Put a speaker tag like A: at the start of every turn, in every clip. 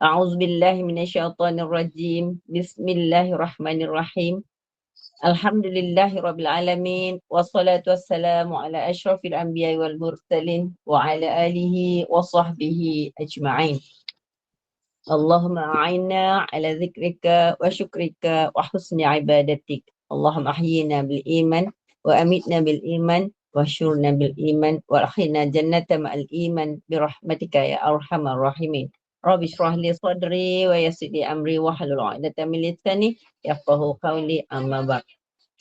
A: A'udzu billahi minasyaitonir rajim. Bismillahirrahmanirrahim. Alhamdulillahirabbil alamin wassalatu wassalamu ala asyrafil anbiya'i wal mursalin wa ala alihi wa sahbihi ajma'in. Allahumma a'inna ala zikrika wa syukrika wa husni ibadatik. Allahumma ahyina bil iman wa amitna bil iman wa syurna bil iman wa akhina jannata ma'al iman birahmatika ya arhamar rahimin. Rabbi shrah li sadri wa yassir li amri wa hlul 'uqdatam min lisani yafqahu qawli, amma ba'd.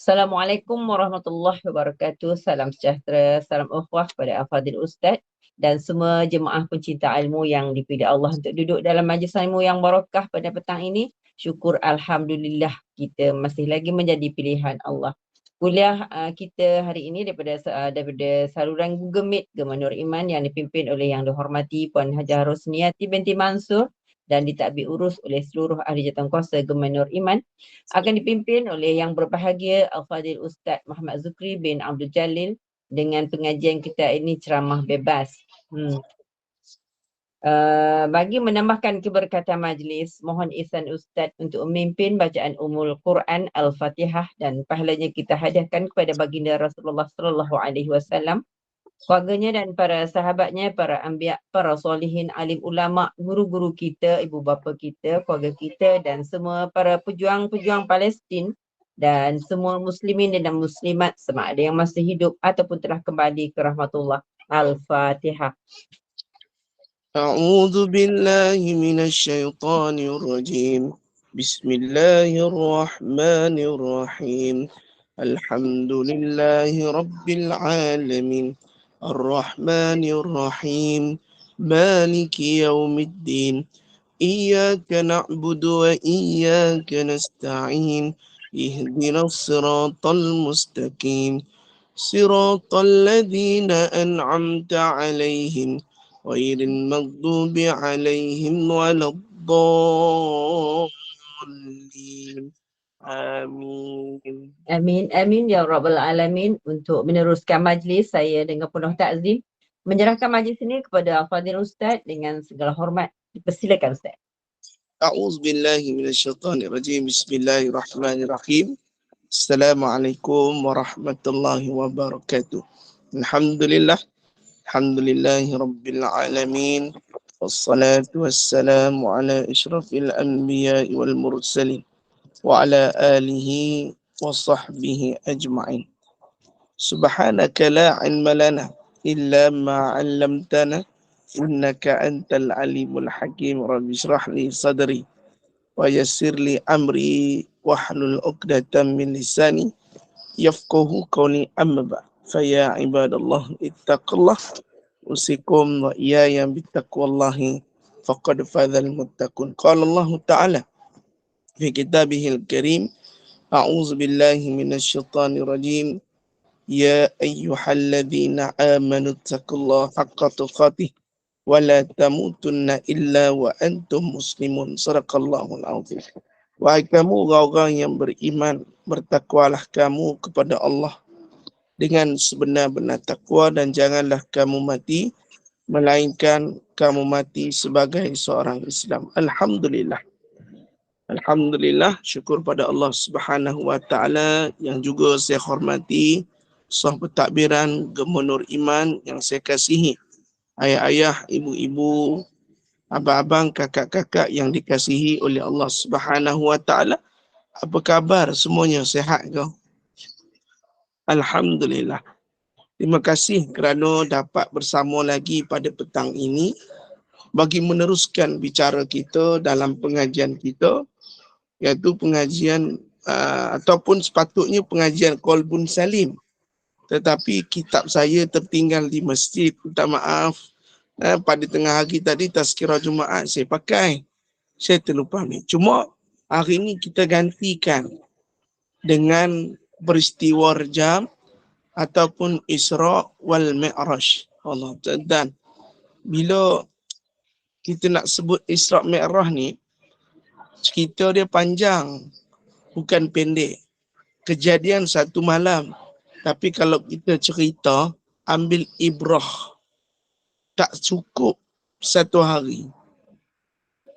A: Assalamualaikum warahmatullahi wabarakatuh. Salam sejahtera, salam ukhuwah kepada Al-Fadhil Ustaz dan semua jemaah pencinta ilmu yang dipilih Allah untuk duduk dalam majlis ilmu yang barakah pada petang ini. Syukur Alhamdulillah kita masih lagi menjadi pilihan Allah. Kuliah kita hari ini daripada saluran Google Meet Gema Nur Iman yang dipimpin oleh Yang Dihormati Puan Hajah Rosniati binti Mansur dan ditadbir urus oleh seluruh ahli jawatankuasa Gema Nur Iman, akan dipimpin oleh yang berbahagia Al-Fadhil Ustaz Muhammad Zukri bin Abdul Jalil dengan pengajian kita ini ceramah bebas. Bagi menambahkan keberkatan majlis, mohon ihsan Ustaz untuk memimpin bacaan Ummul Quran Al-Fatihah dan pahalanya kita hadiahkan kepada baginda Rasulullah sallallahu alaihi wasallam, keluarganya dan para sahabatnya, para anbiya, para solihin, alim ulama, guru-guru kita, ibu bapa kita, keluarga kita dan semua para pejuang-pejuang Palestin dan semua muslimin dan muslimat sama ada yang masih hidup ataupun telah kembali ke rahmatullah. Al-Fatihah.
B: أعوذ بالله من الشيطان الرجيم بسم الله الرحمن الرحيم الحمد لله رب العالمين الرحمن الرحيم مالك يوم الدين إياك نعبد وإياك نستعين اهدنا الصراط المستقيم صراط الذين أنعمت عليهم غير المغضوب عليهم ولا الضالين. Amin.
A: Amin, amin ya Rabbal Alamin. Untuk meneruskan majlis, saya dengan penuh takzim menyerahkan majlis ini kepada Al-Fadhil Ustaz dengan segala hormat. Persilakan Ustaz.
B: أعوذ بالله من الشيطان الرجيم بسم الله الرحمن الرحيم السلام عليكم ورحمة الله وبركاته الحمد لله رب العالمين والصلاة والسلام على أشرف الأنبياء والمرسلين وعلى آله وصحبه أجمعين سبحانك لا علم لنا إلا ما علمتنا إنك أنت العليم الحكيم رب اشرح لي صدري ويسر لي أمري واحلل عقدة من لساني يفقه قولي أما بعد فيا عباد الله اتقوا الله أوصيكم وإياي بتقوى الله فقد فاز المتقون قال الله تعالى في كتابه الكريم أعوذ بالله من الشيطان الرجيم يا أيها الذين آمنوا اتقوا الله حق تقاته ولا تموتن إلا وأنتم مسلمون صدق الله العظيم. Wahai kamu orang-orang yang beriman, bertakwalah kamu kepada Allah dengan sebenar-benar takwa dan janganlah kamu mati melainkan kamu mati sebagai seorang Islam. Alhamdulillah. Alhamdulillah, syukur pada Allah Subhanahu wa taala yang juga saya hormati sah pentadbiran Gema Nur Iman yang saya kasihi. Ayah-ayah, ibu-ibu, abang-abang, kakak-kakak yang dikasihi oleh Allah Subhanahu wa taala. Apa khabar semuanya, sihat ke? Alhamdulillah. Terima kasih kerana dapat bersama lagi pada petang ini bagi meneruskan bicara kita dalam pengajian kita, iaitu pengajian ataupun sepatutnya pengajian Qalbun Salim. Tetapi kitab saya tertinggal di masjid. Minta maaf. Pada tengah hari tadi tazkirah Jumaat saya pakai. Saya terlupa ni. Cuma hari ni kita gantikan dengan peristiwa Rejab ataupun Isra wal Mi'raj. Allah. Dan bila kita nak sebut Isra Mi'raj ni, cerita dia panjang, bukan pendek. Kejadian satu malam. Tapi kalau kita cerita, ambil ibrah, tak cukup satu hari.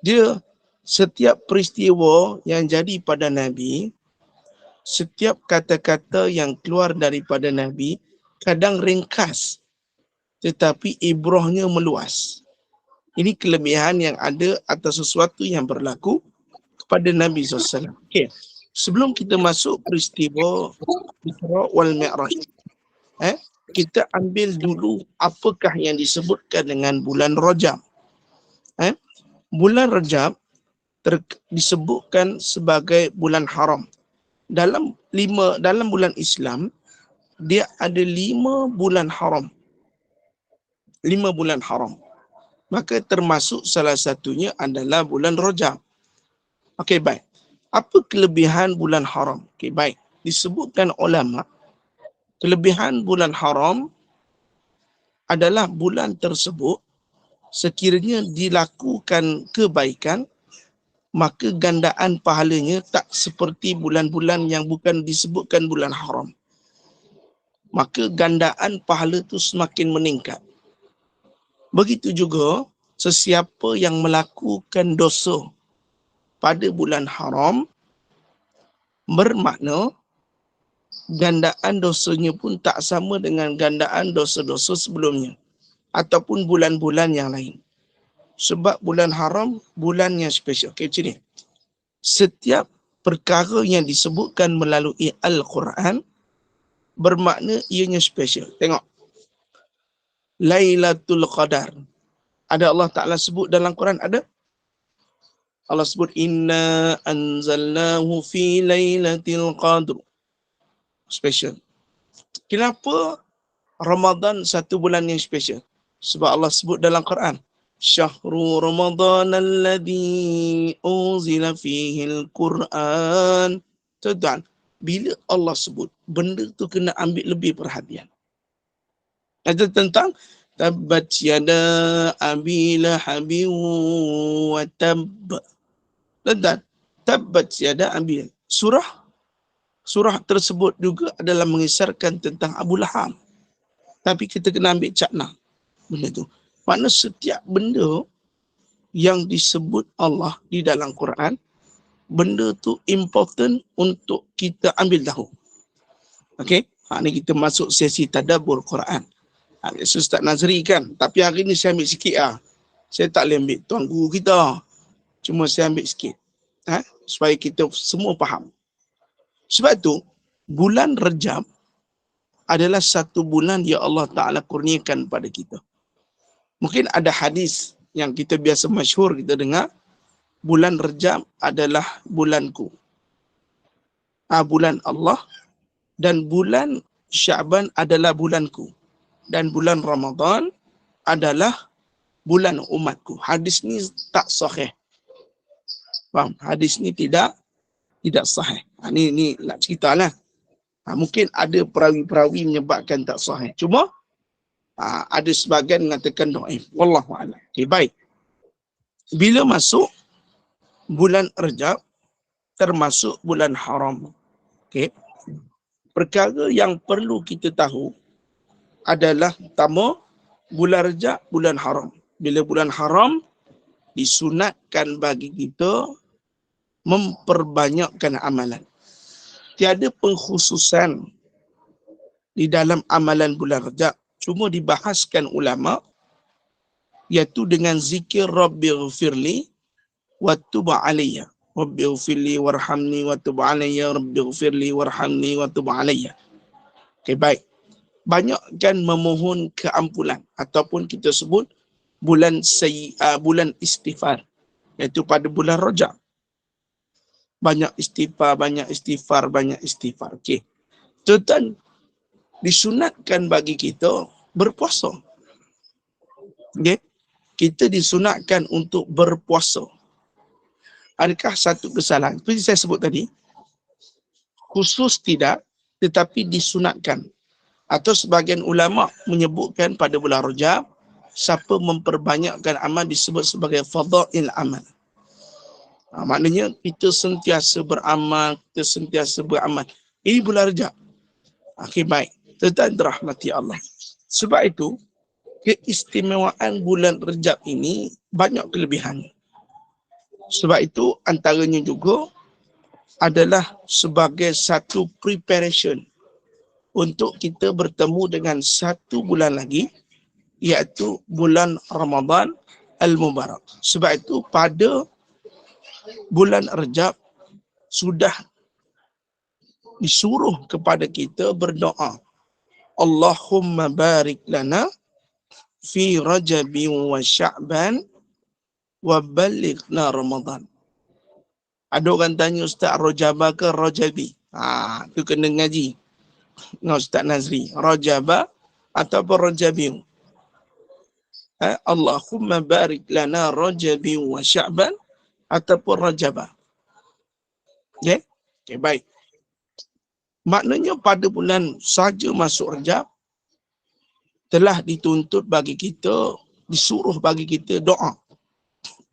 B: Dia setiap peristiwa yang jadi pada Nabi, setiap kata-kata yang keluar daripada Nabi, kadang ringkas, tetapi ibrahnya meluas. Ini kelebihan yang ada atas sesuatu yang berlaku kepada Nabi SAW. Okay. Sebelum kita masuk peristiwa Isra wal Mi'raj, kita ambil dulu apakah yang disebutkan dengan bulan Rajab. Bulan Rajab disebutkan sebagai bulan haram. Dalam bulan Islam, dia ada 5 bulan haram. 5 bulan haram. Maka termasuk salah satunya adalah bulan Rajab. Okey, baik. Apa kelebihan bulan haram? Okey, baik. Disebutkan ulama, kelebihan bulan haram adalah bulan tersebut sekiranya dilakukan kebaikan, maka gandaan pahalanya tak seperti bulan-bulan yang bukan disebutkan bulan haram. Maka gandaan pahala itu semakin meningkat. Begitu juga sesiapa yang melakukan dosa pada bulan haram, bermakna gandaan dosanya pun tak sama dengan gandaan dosa-dosa sebelumnya ataupun bulan-bulan yang lain. Sebab bulan haram, bulan yang spesial. Okey, macam ni. Setiap perkara yang disebutkan melalui Al-Quran, bermakna ianya spesial. Tengok. Lailatul Qadar. Ada Allah Ta'ala sebut dalam Quran? Ada? Allah sebut, Inna anzalnahu fi lailatul qadr. Spesial. Kenapa Ramadan satu bulan yang spesial? Sebab Allah sebut dalam Quran, Syahru Ramadan alladhi unzila fihi al-Quran. Tuan, bila Allah sebut, benda tu kena ambil lebih perhatian. Ada tentang Tabbat yada abi lahabin wa tabb. Tuan, Tabbat yada abi. Surah tersebut juga adalah mengisarkan tentang Abu Lahab. Tapi kita kena ambil cakna benda tu. Makna setiap benda yang disebut Allah di dalam Quran, benda tu important untuk kita ambil tahu. Okey? Ni kita masuk sesi tadabbur Quran. Ustaz Nazri kan, tapi hari ni saya ambil sikit lah. Saya tak boleh ambil tuan guru kita. Cuma saya ambil sikit. Supaya kita semua faham. Sebab tu, bulan Rajab adalah satu bulan yang Allah Ta'ala kurniakan pada kita. Mungkin ada hadis yang kita biasa masyhur kita dengar, bulan Rajab adalah bulanku. Bulan Allah, dan bulan Syaban adalah bulanku. Dan bulan Ramadan adalah bulan umatku. Hadis ni tak sahih. Faham? Hadis ni tidak sahih. Ni nak ceritalah. Mungkin ada perawi-perawi menyebabkan tak sahih. Cuma ada sebahagian mengatakan dhaif. Wallahu a'lam. Okay, baik. Bila masuk bulan Rajab, termasuk bulan haram. Okay. Perkara yang perlu kita tahu adalah pertama, bulan Rajab, bulan haram. Bila bulan haram, disunatkan bagi kita memperbanyakkan amalan. Tiada pengkhususan di dalam amalan bulan Rajab. Cuma dibahaskan ulama, iaitu dengan zikir Rabbighfirli wa tub alayya. Rabbighfirli warhamni wa tub alayya. Rabbighfirli warhamni wa tub alayya. Okay, baik. Banyakkan memohon keampunan ataupun kita sebut bulan istighfar, iaitu pada bulan Rajab. Banyak istighfar. Okey. Tuan, disunatkan bagi kita berpuasa. Okey. Kita disunatkan untuk berpuasa. Adakah satu kesalahan? Seperti saya sebut tadi, khusus tidak, tetapi disunatkan. Atau sebagian ulama menyebutkan pada bulan Rajab, siapa memperbanyakkan amal disebut sebagai fadail amal. Maknanya kita sentiasa beramal, Ini bulan Rajab. Okey, baik. Tuan dirahmati Allah. Sebab itu, keistimewaan bulan Rajab ini banyak kelebihan. Sebab itu antaranya juga adalah sebagai satu preparation untuk kita bertemu dengan satu bulan lagi, iaitu bulan Ramadan Al-Mubarak. Sebab itu pada bulan Rajab sudah disuruh kepada kita berdoa, Allahumma barik lana fi Rajabin wa Sya'ban wa balighna Ramadan. Ada orang tanya, Ustaz, Rajabah ke Rajabi? Tu kena ngaji dengan Ustaz Nazri. Rajabah ataupun Rajabi? Allahumma barik lana Rajabin wa Sya'ban ataupun Rajabah. Okay? Okay, baik. Maknanya pada bulan saja masuk Rajab, telah dituntut bagi kita, disuruh bagi kita doa.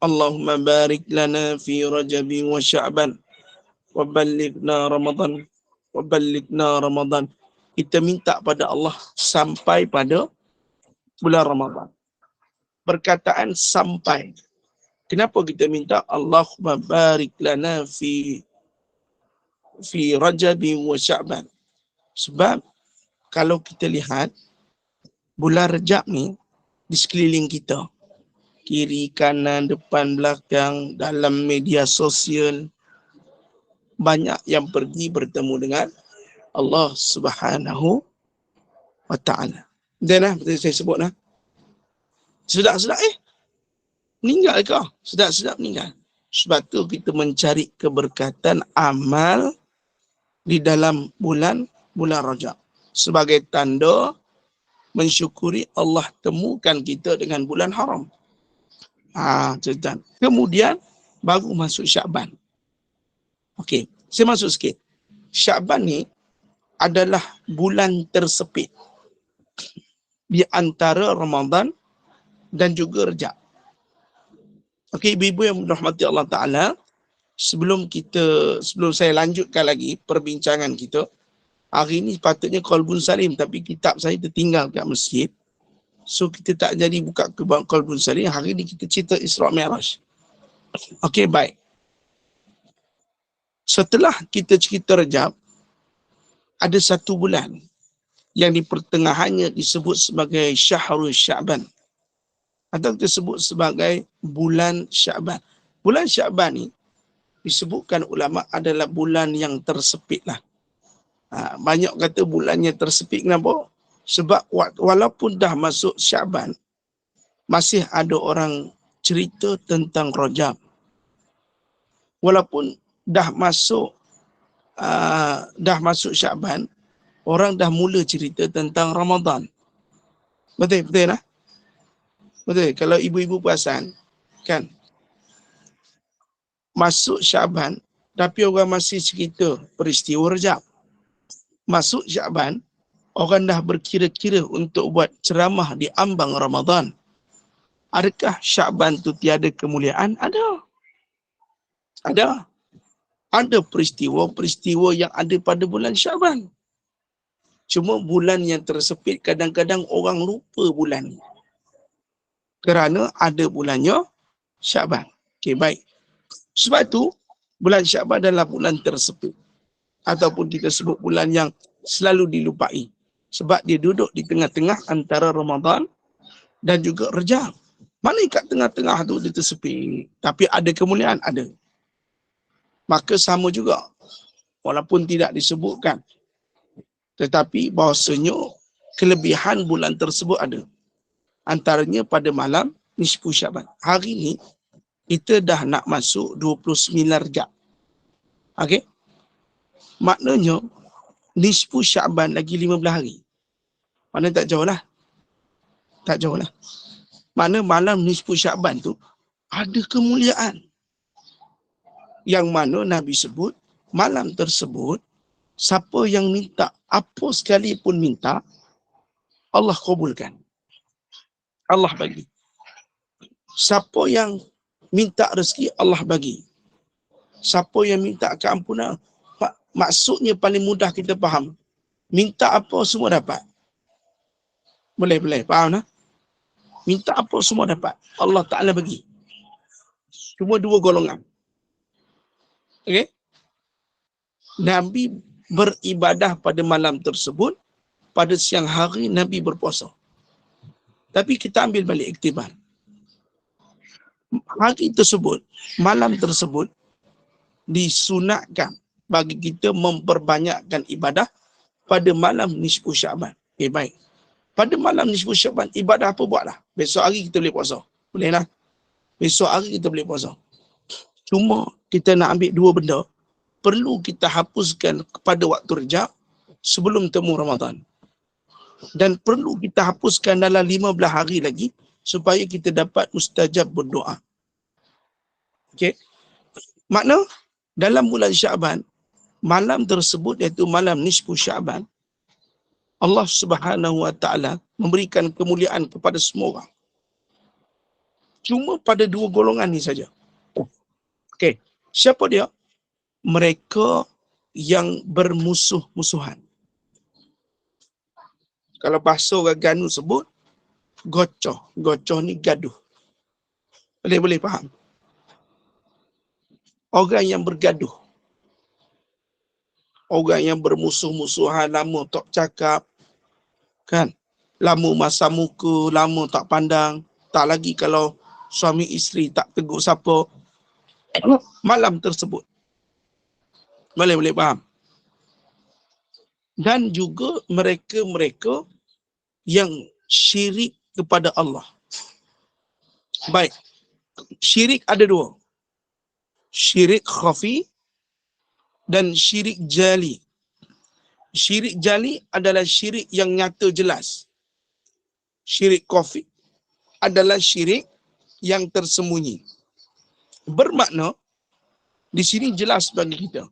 B: Allahumma barik lana fi Rajabin wa Sya'ban wa balighna Ramadan wa balighna Ramadan. Kita minta pada Allah sampai pada bulan Ramadan. Perkataan sampai. Kenapa kita minta Allahumma barik lana fi Rajabin wa Sya'ban? Sebab kalau kita lihat bulan Rajab ni di sekeliling kita, kiri, kanan, depan, belakang, dalam media sosial, banyak yang pergi bertemu dengan Allah Subhanahu wa Ta'ala. Dan betul saya sebut sedap-sedap meninggal ke? Sedap-sedap meninggal. Sebab tu kita mencari keberkatan amal di dalam bulan Rajab sebagai tanda mensyukuri Allah temukan kita dengan bulan haram. Kemudian baru masuk Sya'ban. Okey, saya masuk sikit. Sya'ban ni adalah bulan tersepit di antara Ramadan dan juga Rajab. Okey, ibu-ibu yang dirahmati Allah Ta'ala, sebelum saya lanjutkan lagi perbincangan kita, hari ini sepatutnya Qalbun Salim, tapi kitab saya tertinggal kat masjid. So kita tak jadi buka ke Qalbun Salim. Hari ini kita cerita Isra' Mi'raj. Okey, baik. Setelah kita cerita Rajab, ada satu bulan yang di pertengahannya disebut sebagai Syahrul Sya'ban, atau kita sebut sebagai bulan Sya'ban. Bulan Sya'ban ni disebutkan ulama adalah bulan yang tersepit lah. Banyak kata bulannya tersepit. Kenapa? Sebab walaupun dah masuk Sya'ban, masih ada orang cerita tentang Rajab. Walaupun dah masuk Sya'ban, orang dah mula cerita tentang Ramadan. Betul lah. Betul. Kalau ibu-ibu perasan, kan, masuk Sya'ban, tapi orang masih cerita peristiwa Rajab. Masuk Sya'ban, orang dah berkira-kira untuk buat ceramah di ambang Ramadan. Adakah Sya'ban tu tiada kemuliaan? Ada. Ada peristiwa-peristiwa yang ada pada bulan Sya'ban. Cuma bulan yang tersepit, kadang-kadang orang lupa bulan ni, kerana ada bulannya Sya'ban. Okey, baik. Sebab tu bulan Sya'ban adalah bulan tersepit, ataupun kita sebut bulan yang selalu dilupai. Sebab dia duduk di tengah-tengah antara Ramadan dan juga Rajab. Mana kat tengah-tengah tu dia tersepit, tapi ada kemuliaan? Ada. Maka sama juga, walaupun tidak disebutkan, tetapi bahawasanya kelebihan bulan tersebut ada. Antaranya pada malam Nisfu Sya'ban. Hari ni kita dah nak masuk 29 Rajab. Okey? Maknanya Nisfu Sya'ban lagi 15 hari. Mana tak jauh lah. Tak jauh lah. Mana malam Nisfu Sya'ban tu ada kemuliaan. Yang mana Nabi sebut, malam tersebut, siapa yang minta apa sekalipun minta, Allah kabulkan. Allah bagi. Siapa yang minta rezeki, Allah bagi. Siapa yang minta keampunan, maksudnya paling mudah kita faham. Minta apa semua dapat. Boleh, faham tak? Minta apa semua dapat. Allah Ta'ala bagi. Cuma dua golongan. Okey? Nabi beribadah pada malam tersebut, pada siang hari Nabi berpuasa. Tapi kita ambil balik iktibar. Hari tersebut, malam tersebut, disunatkan bagi kita memperbanyakkan ibadah pada malam nisfu Syaban. Okay, baik. Pada malam nisfu Syaban, ibadah apa buatlah? Besok hari kita boleh puasa. Boleh lah. Besok hari kita boleh puasa. Cuma kita nak ambil dua benda. Perlu kita hapuskan kepada waktu Rejab sebelum temu Ramadan. Dan perlu kita hapuskan dalam 15 hari lagi supaya kita dapat mustajab berdoa. Okey. Makna dalam bulan Syaban, malam tersebut iaitu malam nisfu Syaban, Allah Subhanahu Wa Taala memberikan kemuliaan kepada semua orang. Cuma pada dua golongan ni saja. Okey. Siapa dia? Mereka yang bermusuh-musuhan. Kalau bahasa orang Ganu sebut, gocoh. Gocoh ni gaduh. Boleh faham? Orang yang bergaduh. Orang yang bermusuh-musuhan, lama tak cakap. Kan? Lama masam muka, lama tak pandang. Tak lagi kalau suami isteri tak tegur siapa. Malam tersebut. Boleh faham? Dan juga mereka-mereka yang syirik kepada Allah. Baik. Syirik ada dua. Syirik khafi dan syirik jali. Syirik jali adalah syirik yang nyata jelas. Syirik khafi adalah syirik yang tersembunyi. Bermakna, di sini jelas bagi kita.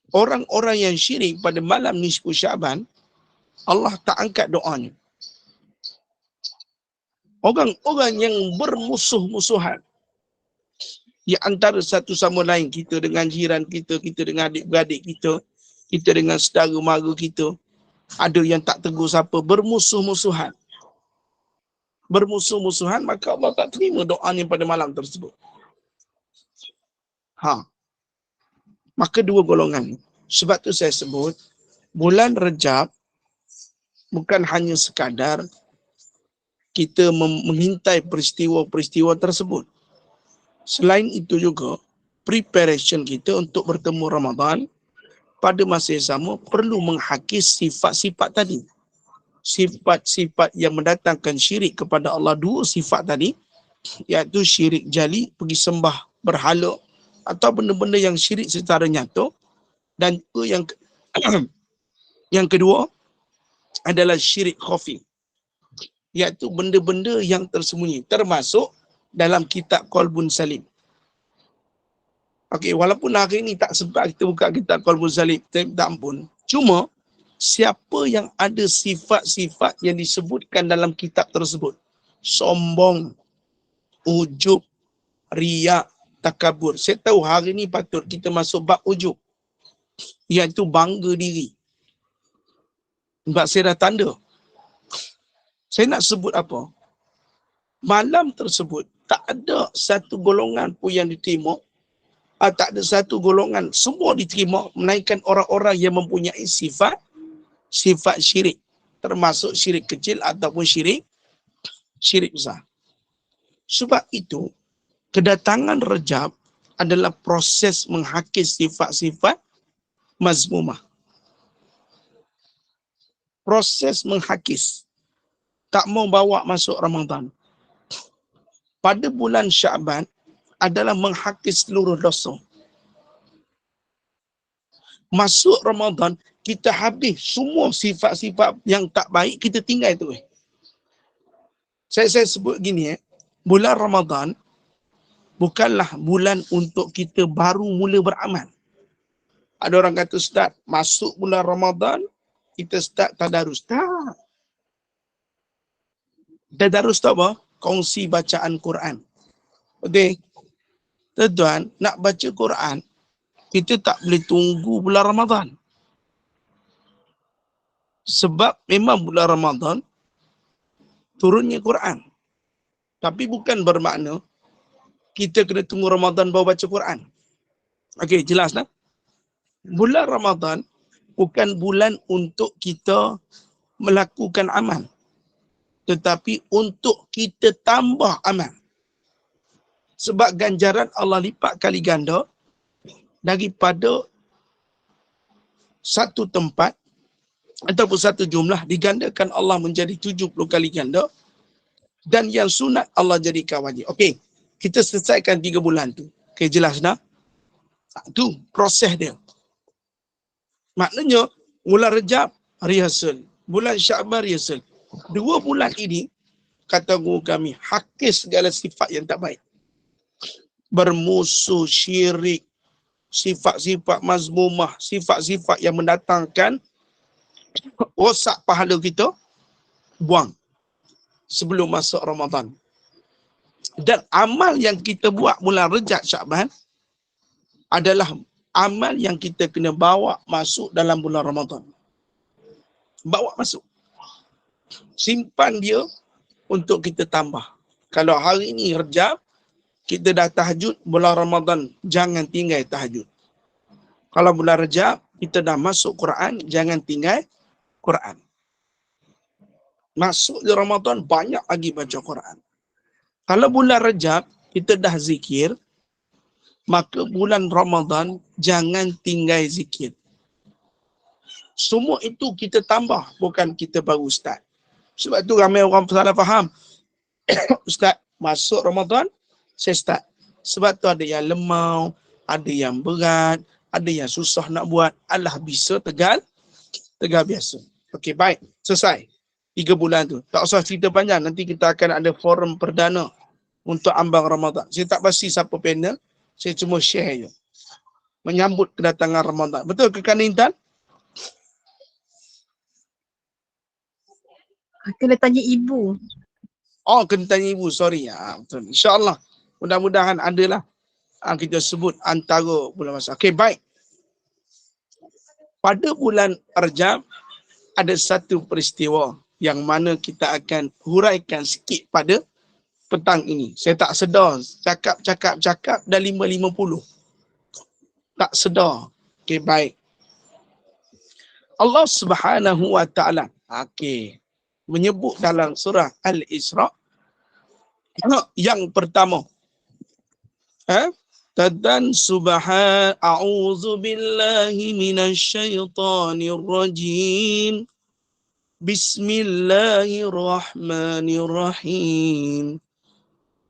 B: Orang-orang yang syirik pada malam nisfu Syaban, Allah tak angkat doanya. Orang-orang yang bermusuh-musuhan di antara satu sama lain, kita dengan jiran kita, kita dengan adik-beradik kita, kita dengan saudara mara kita, ada yang tak tegur siapa, bermusuh-musuhan. Bermusuh-musuhan, maka Allah tak terima doanya pada malam tersebut. Maka dua golongan. Sebab tu saya sebut, bulan Rejab bukan hanya sekadar kita mengintai peristiwa-peristiwa tersebut. Selain itu juga, preparation kita untuk bertemu Ramadan pada masa yang sama perlu menghakis sifat-sifat tadi. Sifat-sifat yang mendatangkan syirik kepada Allah, dua sifat tadi, iaitu syirik jali, pergi sembah berhala, atau benda-benda yang syirik secara nyata. Dan yang kedua adalah syirik khafi, iaitu benda-benda yang tersembunyi, termasuk dalam kitab Qalbun Salim. Okey, walaupun hari ini tak sempat kita buka kitab Qalbun Salim, kita minta ampun. Cuma, siapa yang ada sifat-sifat yang disebutkan dalam kitab tersebut, sombong, ujub, riak, takabur. Saya tahu hari ini patut kita masuk bab ujub, iaitu bangga diri. Sebab saya dah tanda. Saya nak sebut apa? Malam tersebut tak ada satu golongan pun yang diterima. Tak ada satu golongan, semua diterima, melainkan orang-orang yang mempunyai sifat syirik, termasuk syirik kecil ataupun syirik besar. Sebab itu, kedatangan Rejab adalah proses menghakis sifat-sifat mazmumah. Proses menghakis. Tak mau bawa masuk Ramadan. Pada bulan Syaban adalah menghakis seluruh dosa. Masuk Ramadan, kita habis semua sifat-sifat yang tak baik, kita tinggal tu. Saya sebut gini, bulan Ramadan bukanlah bulan untuk kita baru mula beramal. Ada orang kata, Ustaz, masuk bulan Ramadan, kita start tadarus. Tak. Tadarus tu apa? Kongsi bacaan Quran. Betul? Tuan-tuan, nak baca Quran, kita tak boleh tunggu bulan Ramadan. Sebab memang bulan Ramadan turunnya Quran. Tapi bukan bermakna kita kena tunggu Ramadan baru baca Quran? Okey, jelas tak? Bulan Ramadan bukan bulan untuk kita melakukan amal, tetapi untuk kita tambah amal. Sebab ganjaran Allah lipat kali ganda daripada satu tempat ataupun satu jumlah digandakan Allah menjadi 70 kali ganda, dan yang sunat Allah jadikan wajib. Okey, kita selesaikan 3 bulan tu. Okey, jelas dah? Tu proses dia. Maknanya bulan Rejab rehearsal, bulan Syaban rehearsal. 2 bulan ini kata guru kami hakis segala sifat yang tak baik. Bermusuh, syirik, sifat-sifat mazmumah, sifat-sifat yang mendatangkan rosak pahala kita, buang sebelum masuk Ramadan. Dan amal yang kita buat bulan Rejab Syaban adalah amal yang kita kena bawa masuk dalam bulan Ramadan. Bawa masuk. Simpan dia untuk kita tambah. Kalau hari ini Rejab, kita dah tahajud, bulan Ramadan jangan tinggal tahajud. Kalau bulan Rejab, kita dah masuk Quran, jangan tinggal Quran. Masuk di Ramadan, banyak lagi baca Quran. Kalau bulan Rejab, kita dah zikir, maka bulan Ramadan jangan tinggal zikir. Semua itu kita tambah, bukan kita baru start. Sebab tu ramai orang salah faham. Ustaz, masuk Ramadan, saya start. Sebab tu ada yang lemau, ada yang berat, ada yang susah nak buat. Alah, bisa tegal biasa. Okey, baik. Selesai. 3 bulan tu. Tak usah cerita panjang. Nanti kita akan ada forum perdana untuk ambang Ramadan. Saya tak pasti siapa panel. Saya cuma share je. Menyambut kedatangan Ramadan. Betul ke Kak Intan?
C: Kena tanya ibu.
B: Oh, kena tanya ibu. Sorry. Betul. InsyaAllah. Mudah-mudahan adalah kita sebut antara bulan masa. Okey, baik. Pada bulan Rejab ada satu peristiwa yang mana kita akan huraikan sikit pada petang ini. Saya tak sedar cakap dah 5.50. Tak sedar. Okey, baik. Allah Subhanahu wa taala menyebut dalam surah Al-Isra yang pertama. Tadan a'udzu billahi minasyaitonir rajim. Bismillahirrahmanirrahim.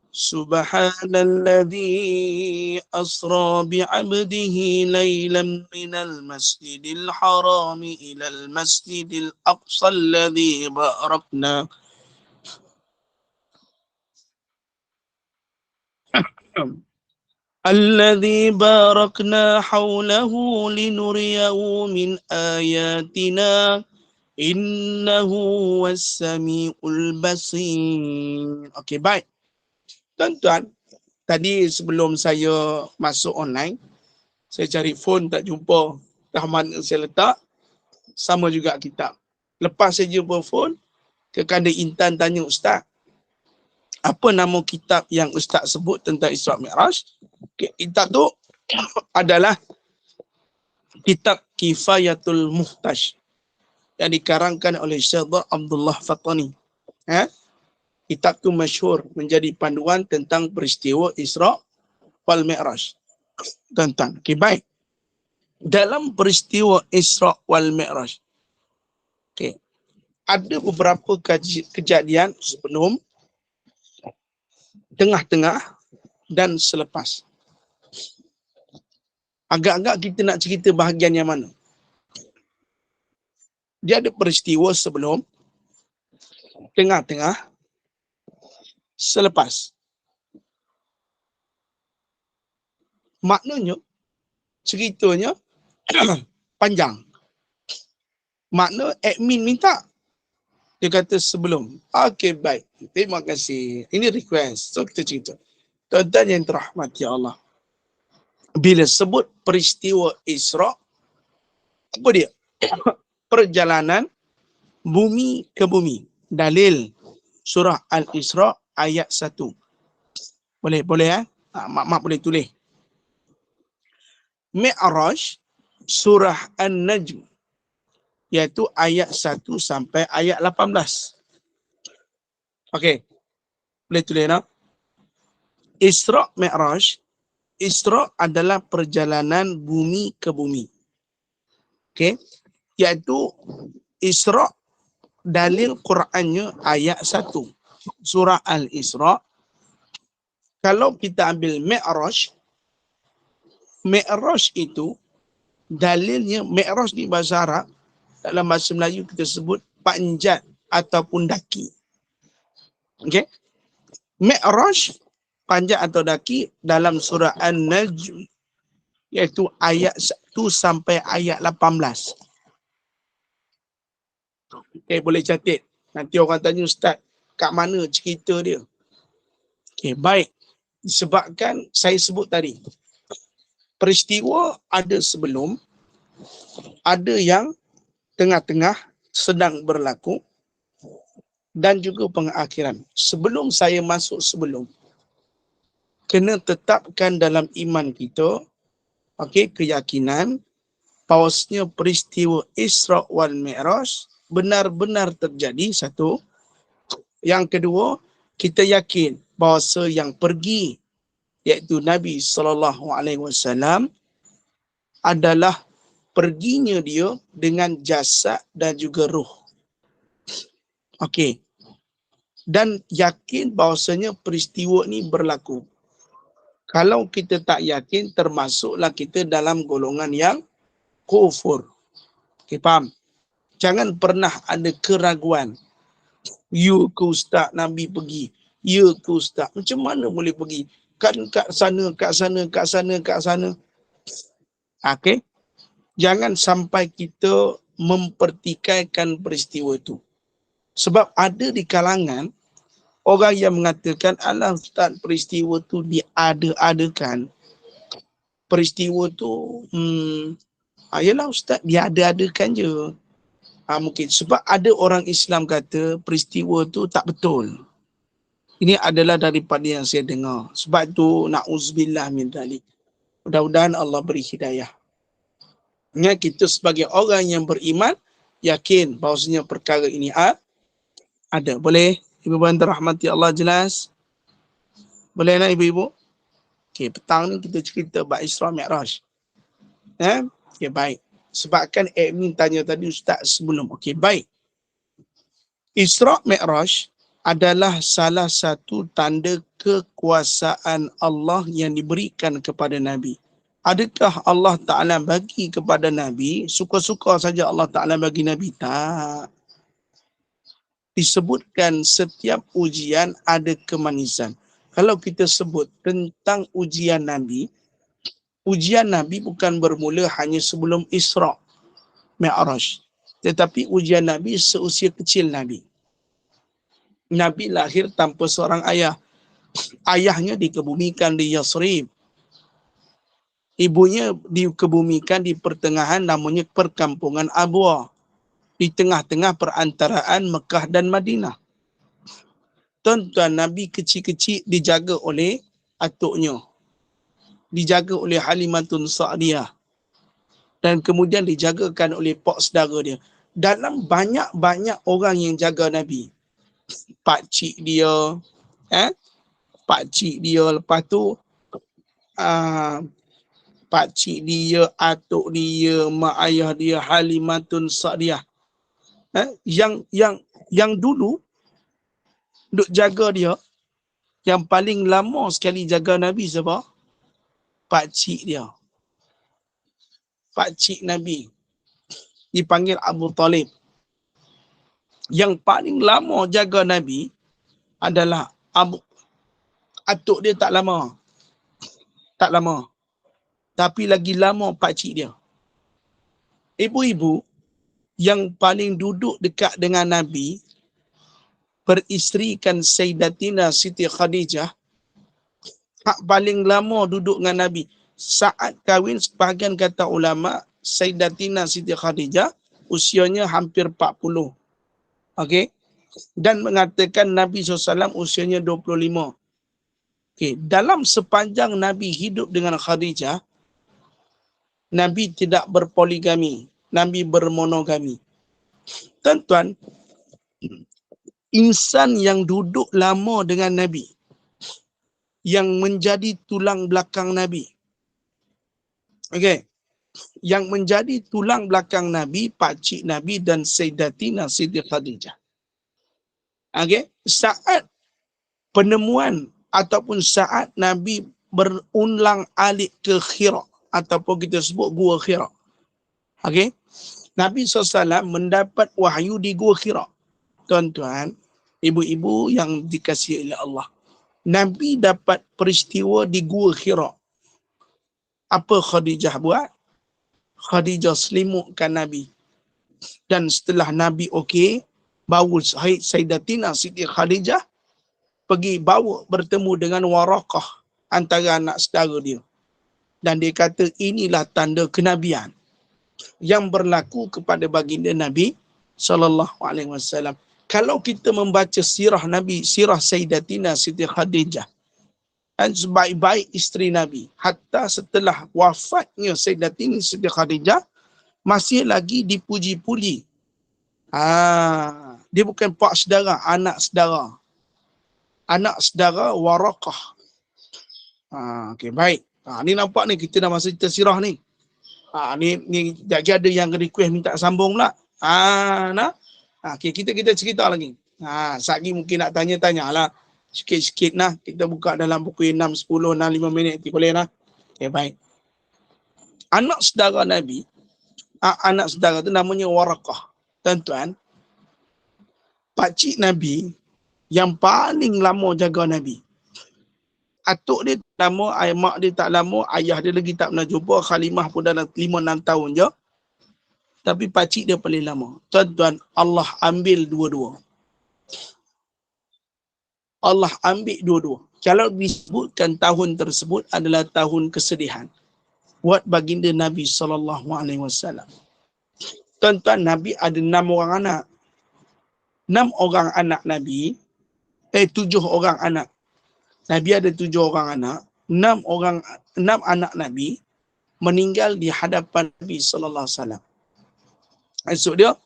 B: Subhanalladzi asra bi'abdihi laylan minal masjidil harami ilal masjidil aqsa alladzi barakna الذي باركنا حوله لنريه من آياتنا إنه هو السميع البصير. Okey, baik. Tuan-tuan, tadi sebelum saya masuk online, saya cari phone tak jumpa dah mana saya letak. Sama juga kitab. Lepas saya jumpa phone, Kakanda Intan tanya Ustaz, apa nama kitab yang Ustaz sebut tentang Isra Mi'raj? Kitab tu adalah kitab Kifayatul Muhtaj yang dikarangkan oleh Syekh Abdullah Fatani. Kitab tu masyhur menjadi panduan tentang peristiwa Isra wal Mi'raj. Tentang. Okey, baik. Dalam peristiwa Isra wal Mi'raj, ada beberapa kejadian sebelum, tengah-tengah dan selepas. Agak-agak kita nak cerita bahagian yang mana? Dia ada peristiwa sebelum, tengah-tengah, selepas. Maknanya, ceritanya panjang. Makna admin minta. Dia kata sebelum. Okey, baik. Terima kasih. Ini request. So, kita cerita. Tuan-tuan yang terahmati Allah. Bila sebut peristiwa Isra, apa dia? Perjalanan bumi ke bumi. Dalil surah Al-Isra ayat 1. Boleh? Mak boleh tulis. Mi'raj surah An-Najm, iaitu ayat 1 sampai ayat 18. Okey, boleh tulis tak? Isra' Mi'raj. Isra' adalah perjalanan bumi ke bumi. Okey, iaitu Isra' dalil Qurannya ayat 1. Surah Al-Isra'. Kalau kita ambil Mi'raj, Mi'raj itu dalilnya, Mi'raj di bahasa Arab, dalam bahasa Melayu kita sebut panjat ataupun daki. Okey. Mi'raj, panjat atau daki, dalam surah An-Najm, iaitu ayat 1 sampai ayat 18. Okey, boleh catat. Nanti orang tanya, Ustaz, kat mana cerita dia? Okey, baik. Disebabkan saya sebut tadi, peristiwa ada sebelum, ada yang tengah-tengah sedang berlaku, dan juga pengakhiran. Sebelum saya masuk sebelum, kena tetapkan dalam iman kita, okey, keyakinan bahawasanya peristiwa Isra' wal Mi'raj benar-benar terjadi, satu. Yang kedua, kita yakin bahawa yang pergi, iaitu Nabi SAW, adalah perginya dia dengan jasad dan juga ruh. Okey. Dan yakin bahawasanya peristiwa ni berlaku. Kalau kita tak yakin, termasuklah kita dalam golongan yang kufur. Okay, faham? Jangan pernah ada keraguan. Ya ke Ustaz, Nabi pergi? Ya ke Ustaz? Macam mana boleh pergi? Kan kat sana, kat sana, kat sana, kat sana. Okay? Jangan sampai kita mempertikaikan peristiwa itu. Sebab ada di kalangan orang yang mengatakan, alah Ustaz, peristiwa tu diada-adakan. Peristiwa tu, yalah Ustaz, diada-adakan je. Mungkin sebab ada orang Islam kata peristiwa tu tak betul. Ini adalah daripada yang saya dengar. Sebab tu, na'uzubillah min dzalik. Mudah-mudahan Allah beri hidayah. Kita sebagai orang yang beriman, yakin bahawasanya perkara ini ada. Boleh? Ibu-ibu yang dirahmati Allah, jelas? Boleh nak ibu-ibu? Okey, petang ni kita cerita bab Isra' Mi'raj. Okey, baik. Sebabkan admin tanya tadi Ustaz sebelum. Okey, baik. Isra' Mi'raj adalah salah satu tanda kekuasaan Allah yang diberikan kepada Nabi. Adakah Allah Ta'ala bagi kepada Nabi, suka-suka saja Allah Ta'ala bagi Nabi? Tak. Disebutkan setiap ujian ada kemanisan. Kalau kita sebut tentang ujian Nabi bukan bermula hanya sebelum Isra' Mi'raj. Tetapi ujian Nabi seusia kecil Nabi. Nabi lahir tanpa seorang ayah. Ayahnya dikebumikan di Yasrib. Ibunya dikebumikan di pertengahan, namanya perkampungan Abwa. Di tengah-tengah perantaraan Mekah dan Madinah. Tuan-tuan, Nabi kecil-kecil dijaga oleh atuknya. Dijaga oleh Halimatun Sa'diyah. Dan kemudian dijagakan oleh pak saudara dia. Dalam banyak-banyak orang yang jaga Nabi. Pakcik dia, pakcik dia, lepas tu pakcik dia, atuk dia, mak ayah dia, Halimatun Sa'diyah. Yang dulu duk jaga dia, yang paling lama sekali jaga Nabi siapa? Pakcik dia. Pakcik Nabi dipanggil Abu Talib. Yang paling lama jaga Nabi adalah atuk dia tak lama. Tak lama. Tapi lagi lama pakcik dia. Ibu-ibu yang paling duduk dekat dengan Nabi, beristerikan Sayyidatina Siti Khadijah, hak paling lama duduk dengan Nabi. Saat kahwin, sebahagian kata ulama, Sayyidatina Siti Khadijah usianya hampir 40. Okey. Dan mengatakan Nabi SAW usianya 25. Okey, dalam sepanjang Nabi hidup dengan Khadijah, Nabi tidak berpoligami, Nabi bermonogami. Tuan-tuan, insan yang duduk lama dengan Nabi, yang menjadi tulang belakang Nabi. Okey, yang menjadi tulang belakang Nabi, pakcik Nabi dan Sayyidatina Siti Khadijah. Okey, saat penemuan ataupun saat Nabi berulang alik ke Hira ataupun kita sebut Gua Hira. Okey, Nabi SAW mendapat wahyu di Gua Hira. Tuan-tuan, ibu-ibu yang dikasihi oleh Allah, Nabi dapat peristiwa di Gua Hira. Apa Khadijah buat? Khadijah selimutkan Nabi. Dan setelah Nabi okey, baru Sayyidatina Siti Khadijah pergi bawa bertemu dengan Waraqah, antara anak saudara dia. Dan dia kata inilah tanda kenabian yang berlaku kepada baginda Nabi SAW. Kalau kita membaca sirah Nabi, sirah Sayyidatina Siti Khadijah, dan sebaik-baik isteri Nabi, hatta setelah wafatnya Sayyidatina Siti Khadijah, masih lagi dipuji-puji. Dia bukan pak saudara, anak saudara. Anak saudara Waraqah. Okey, baik. Ni nampak ni kita dah masuk cerita sirah ni. Ni jadi ada yang request minta sambung pula. Nak. Okey, kita cerita lagi. Sagi mungkin nak tanya-tanya lah. Sikit-sikit lah. Kita buka dalam buku 6, 10, 6, 5 minit. Boleh lah. Okey, baik. Anak saudara Nabi, anak saudara tu namanya Waraqah. Tuan-tuan, pakcik Nabi yang paling lama jaga Nabi. Atuk dia tak lama, mak dia tak lama, ayah dia lagi tak pernah jumpa, Khalimah pun dalam 5-6 tahun je. Tapi pakcik dia paling lama. Tuan-tuan, Allah ambil dua-dua. Allah ambil dua-dua. Kalau disebutkan tahun tersebut adalah tahun kesedihan buat baginda Nabi SAW. Tuan-tuan, Nabi ada 6 orang anak. 6 orang anak Nabi, 7 orang anak. Nabi ada 7 orang anak, 6 anak Nabi meninggal di hadapan Nabi sallallahu alaihi wasallam. Maksud dia,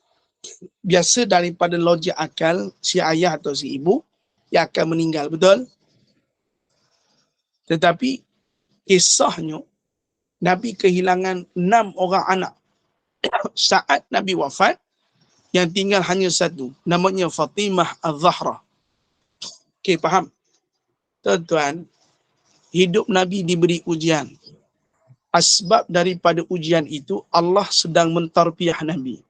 B: biasa daripada logik akal si ayah atau si ibu dia akan meninggal, betul? Tetapi kisahnya Nabi kehilangan 6 orang anak. Saat Nabi wafat, yang tinggal hanya satu, namanya Fatimah Az-Zahra. Okey, faham? Tuan-tuan, hidup Nabi diberi ujian. Asbab daripada ujian itu, Allah sedang mentarbiah Nabi.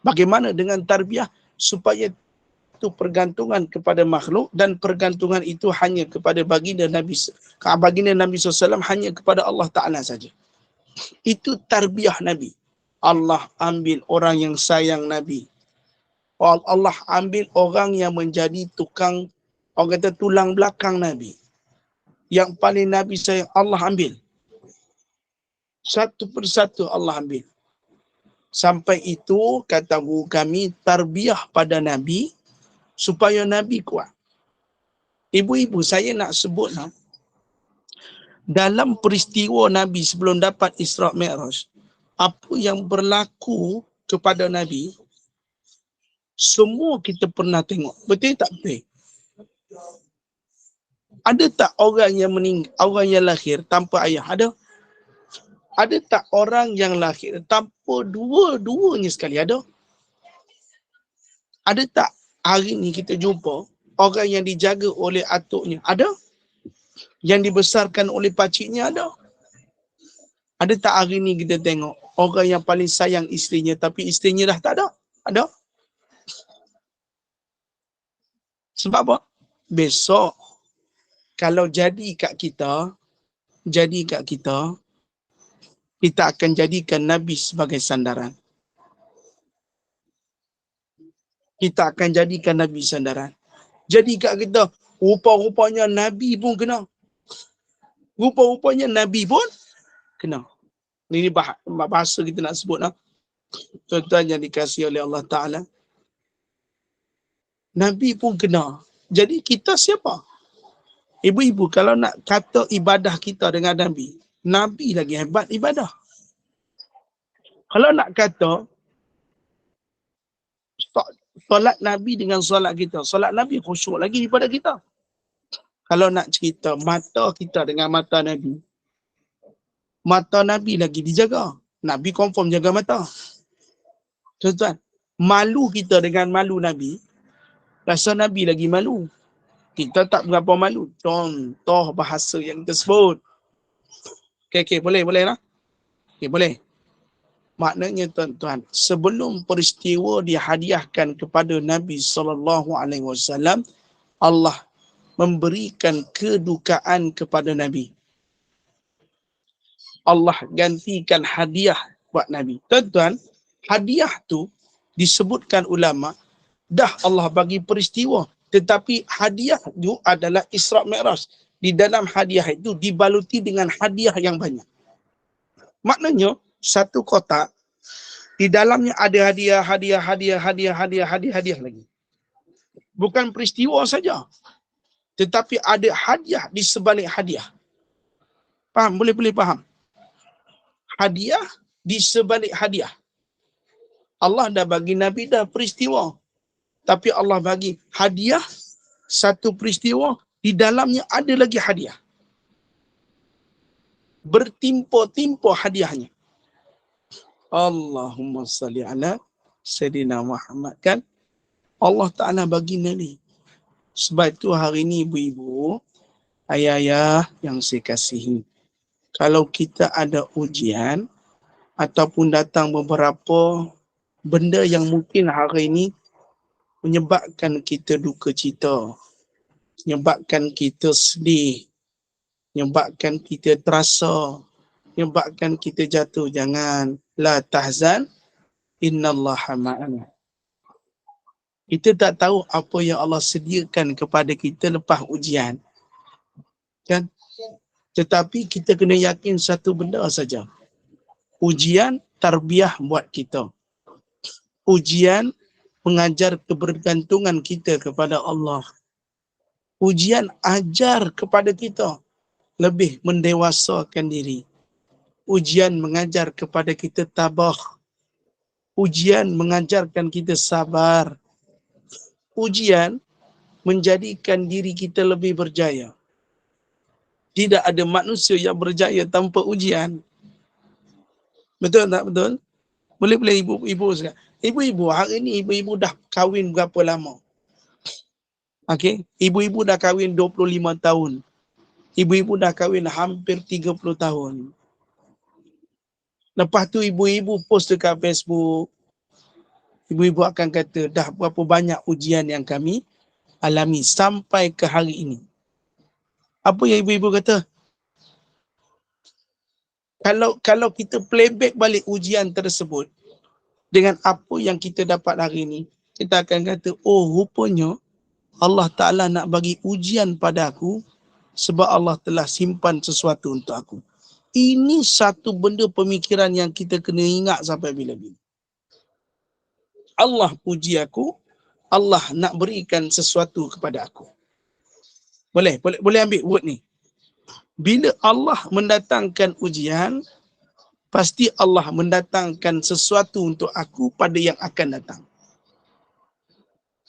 B: Bagaimana dengan tarbiyah? Supaya itu pergantungan kepada makhluk, dan pergantungan itu hanya kepada baginda Nabi SAW, hanya kepada Allah Ta'ala saja. Itu tarbiyah Nabi. Allah ambil orang yang sayang Nabi. Allah ambil orang yang menjadi tukang, orang kata tulang belakang Nabi. Yang paling Nabi sayang, Allah ambil. Satu persatu Allah ambil. Sampai itu, kata guru kami, tarbiyah pada Nabi, supaya Nabi kuat. Ibu-ibu, saya nak sebut dalam peristiwa Nabi sebelum dapat Isra' Mi'raj, apa yang berlaku kepada Nabi, semua kita pernah tengok. Betul tak betul? Ada tak orang yang meninggal, orang yang lahir tanpa ayah? Ada? Ada tak orang yang lahir tanpa dua-duanya sekali? Ada? Ada tak hari ni kita jumpa orang yang dijaga oleh atuknya? Ada? Yang dibesarkan oleh pakciknya? Ada? Ada tak hari ni kita tengok orang yang paling sayang isterinya tapi isterinya dah tak ada? Ada? Sebab apa? Besok kalau jadi kat kita, kita akan jadikan Nabi sebagai sandaran. Kita akan jadikan Nabi sandaran. Jadi kat kita, rupa-rupanya Nabi pun kena. Rupa-rupanya Nabi pun kena. Ini bahasa kita nak sebut. Tuan-tuan yang dikasihi oleh Allah Ta'ala. Nabi pun kena. Jadi kita siapa? Ibu-ibu, kalau nak kata ibadah kita dengan Nabi, Nabi lagi hebat ibadah. Kalau nak kata solat Nabi dengan solat kita, solat Nabi khusyuk lagi daripada kita. Kalau nak cerita mata kita dengan mata Nabi, mata Nabi lagi dijaga. Nabi confirm jaga mata. Tuan-tuan, malu kita dengan malu Nabi, rasa Nabi lagi malu. Kita tak berapa malu. Contoh bahasa yang tersebut. Okey, boleh lah. Okey, boleh. Maknanya tuan-tuan, sebelum peristiwa dihadiahkan kepada Nabi SAW, Allah memberikan kedukaan kepada Nabi. Allah gantikan hadiah buat Nabi. Tuan-tuan, hadiah tu disebutkan ulama, dah Allah bagi peristiwa. Tetapi hadiah itu adalah Isra' Mi'raj. Di dalam hadiah itu dibaluti dengan hadiah yang banyak. Maknanya, satu kotak, di dalamnya ada hadiah lagi. Bukan peristiwa saja. Tetapi ada hadiah di sebalik hadiah. Faham? Boleh faham? Hadiah di sebalik hadiah. Allah dah bagi Nabi dah peristiwa. Tapi Allah bagi hadiah, satu peristiwa, di dalamnya ada lagi hadiah. Bertimpa-timpa hadiahnya. Allahumma salli ala Sayyidina Muhammad, kan? Allah Ta'ala bagi Nabi. Sebab itu hari ini ibu-ibu, ayah-ayah yang saya kasihi, kalau kita ada ujian ataupun datang beberapa benda yang mungkin hari ini menyebabkan kita duka cita, menyebabkan kita sedih, menyebabkan kita terasa, menyebabkan kita jatuh, jangan. La tahzan, innallaha ma'ana. Kita tak tahu apa yang Allah sediakan kepada kita lepas ujian, kan? Tetapi kita kena yakin satu benda saja. Ujian tarbiyah buat kita. Ujian mengajar kebergantungan kita kepada Allah. Ujian ajar kepada kita lebih mendewasakan diri. Ujian mengajar kepada kita tabah. Ujian mengajarkan kita sabar. Ujian menjadikan diri kita lebih berjaya. Tidak ada manusia yang berjaya tanpa ujian. Betul tak betul? Boleh ibu-ibu sekarang. Ibu-ibu, hari ni ibu-ibu dah kahwin berapa lama? Okey, ibu-ibu dah kahwin 25 tahun. Ibu-ibu dah kahwin hampir 30 tahun. Lepas tu ibu-ibu post dekat Facebook. Ibu-ibu akan kata, dah berapa banyak ujian yang kami alami sampai ke hari ini. Apa yang ibu-ibu kata? Kalau kita playback balik ujian tersebut dengan apa yang kita dapat hari ini, kita akan kata, oh rupanya Allah Ta'ala nak bagi ujian pada aku sebab Allah telah simpan sesuatu untuk aku. Ini satu benda pemikiran yang kita kena ingat sampai bila-bila. Allah puji aku, Allah nak berikan sesuatu kepada aku. Boleh ambil word ni. Bila Allah mendatangkan ujian, pasti Allah mendatangkan sesuatu untuk aku pada yang akan datang.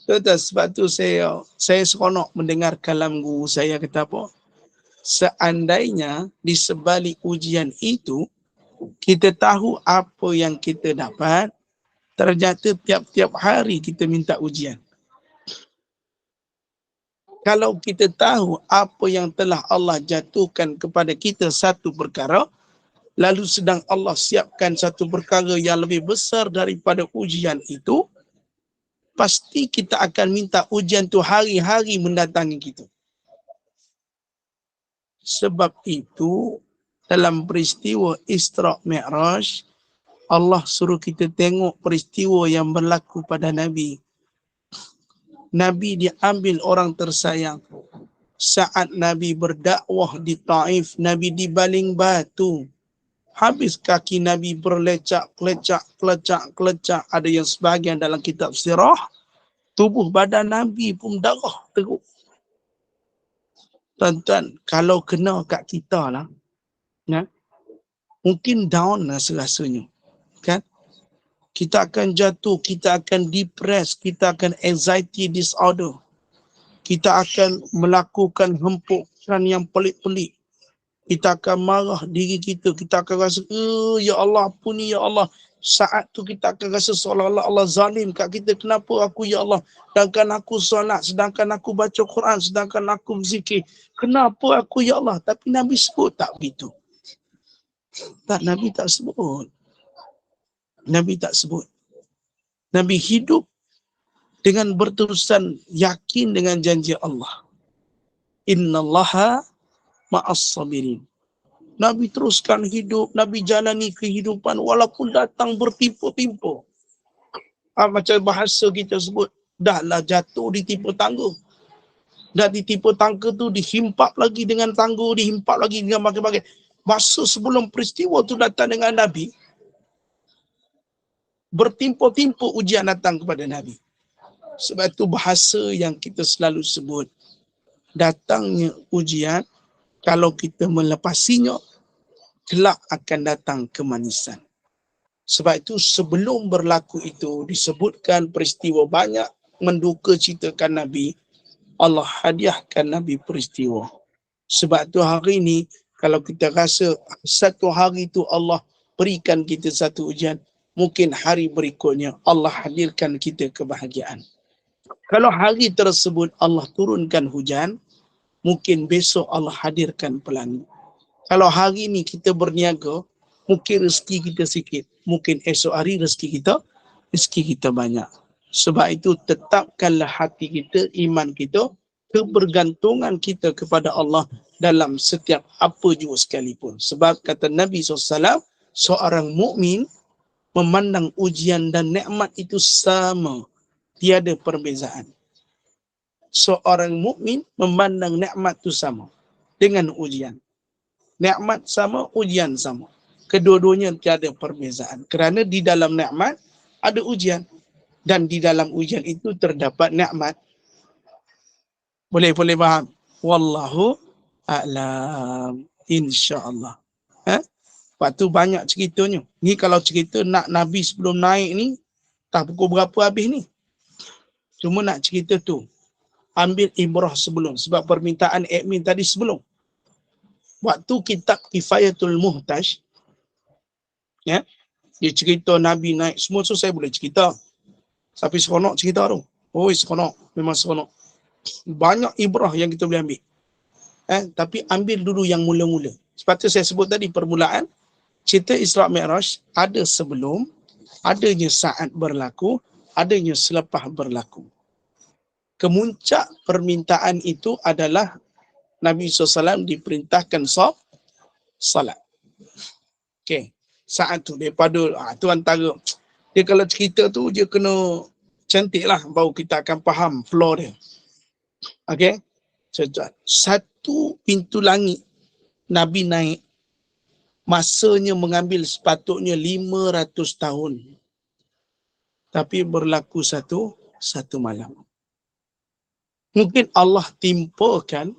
B: Sebab tu saya seronok mendengar kalam guru saya kata apa? Seandainya di sebalik ujian itu kita tahu apa yang kita dapat, ternyata tiap-tiap hari kita minta ujian. Kalau kita tahu apa yang telah Allah jatuhkan kepada kita satu perkara, lalu sedang Allah siapkan satu perkara yang lebih besar daripada ujian itu, pasti kita akan minta ujian tu hari-hari mendatangi kita. Sebab itu, dalam peristiwa Isra' Mi'raj, Allah suruh kita tengok peristiwa yang berlaku pada Nabi. Nabi diambil orang tersayang. Saat Nabi berdakwah di Taif, Nabi dibaling batu. Habis kaki Nabi berlecak, kelecak. Ada yang sebahagian dalam kitab sirah, tubuh badan Nabi pun darah teruk. Tuan-tuan, kalau kena kat kita lah, ya, mungkin down lah rasanya. Kan? Kita akan jatuh, kita akan depress, kita akan anxiety disorder. Kita akan melakukan hempukan yang pelik-pelik. Kita akan marah diri kita. Kita akan rasa, ya Allah, apa ni ya Allah. Saat tu kita akan rasa seolah-olah Allah zalim kat kita. Kenapa aku ya Allah? Sedangkan aku solat, sedangkan aku baca Quran, sedangkan aku berzikir. Kenapa aku ya Allah? Tapi Nabi sebut tak begitu. Tak, Nabi tak sebut. Nabi tak sebut. Nabi hidup dengan berterusan yakin dengan janji Allah. Innallaha ma'as sabirin. Nabi teruskan hidup, Nabi jalani kehidupan walaupun datang bertimpa-timpa. Macam bahasa kita sebut, dahlah jatuh ditimpa tangga. Dah ditimpa tangga tu dihimpak lagi dengan tangga, dihimpak lagi dengan bagai-bagai. Masa sebelum peristiwa tu datang dengan Nabi, bertimpa-timpa ujian datang kepada Nabi. Sebab itu bahasa yang kita selalu sebut, datangnya ujian, kalau kita melepasinya, kelak akan datang kemanisan. Sebab itu sebelum berlaku itu disebutkan peristiwa banyak menduka citakan Nabi, Allah hadiahkan Nabi peristiwa. Sebab itu hari ini kalau kita rasa satu hari itu Allah berikan kita satu ujian, mungkin hari berikutnya Allah hadirkan kita kebahagiaan. Kalau hari tersebut Allah turunkan hujan, mungkin besok Allah hadirkan pelangi. Kalau hari ini kita berniaga, mungkin rezeki kita sikit. Mungkin esok hari rezeki kita banyak. Sebab itu tetapkanlah hati kita, iman kita, kebergantungan kita kepada Allah dalam setiap apa jua sekalipun. Sebab kata Nabi SAW, seorang mukmin memandang ujian dan nikmat itu sama. Tiada perbezaan. Seorang mukmin memandang nikmat itu sama dengan ujian. Nikmat sama, ujian sama. Kedua-duanya tiada perbezaan. Kerana di dalam nikmat ada ujian. Dan di dalam ujian itu terdapat nikmat. Boleh faham? Wallahu a'lam. InsyaAllah. Lepas tu banyak ceritanya. Ni kalau cerita nak Nabi sebelum naik ni, tak pukul berapa habis ni. Cuma nak cerita tu. Ambil ibrah sebelum. Sebab permintaan admin tadi sebelum. Waktu kitab Kifayatul Muhtaj, ya, dia cerita Nabi naik semua tu saya boleh cerita. Tapi seronok cerita tu. Oh, seronok. Memang seronok. Banyak ibrah yang kita boleh ambil. Tapi ambil dulu yang mula-mula. Sebab tu saya sebut tadi permulaan, cerita Isra' Mi'raj ada sebelum, adanya saat berlaku, adanya selepas berlaku. Kemuncak permintaan itu adalah Nabi SAW diperintahkan salat. Okey. Saat tu daripada tu antara dia kalau cerita tu dia kena cantik lah baru kita akan faham flow dia. Okey. Satu pintu langit Nabi naik masanya mengambil sepatutnya 500 tahun. Tapi berlaku satu malam. Mungkin Allah timpakan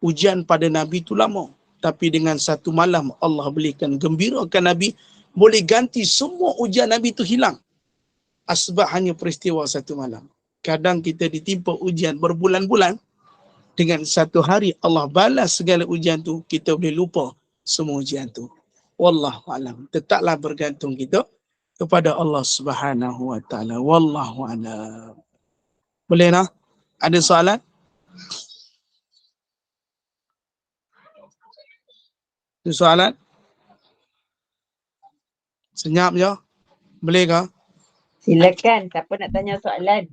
B: ujian pada Nabi itu lama. Tapi dengan satu malam Allah berikan gembirakan Nabi, boleh ganti semua ujian Nabi itu hilang. Sebab hanya peristiwa satu malam. Kadang kita ditimpa ujian berbulan-bulan, dengan satu hari Allah balas segala ujian tu, kita boleh lupa semua ujian tu. Wallahu a'lam. Tetaplah bergantung kita kepada Allah Subhanahu wa taala. Wallahu a'lam. Boleh nak? Ada soalan? Ada soalan? Senyap je. Boleh ke?
A: Silakan. Siapa nak tanya soalan?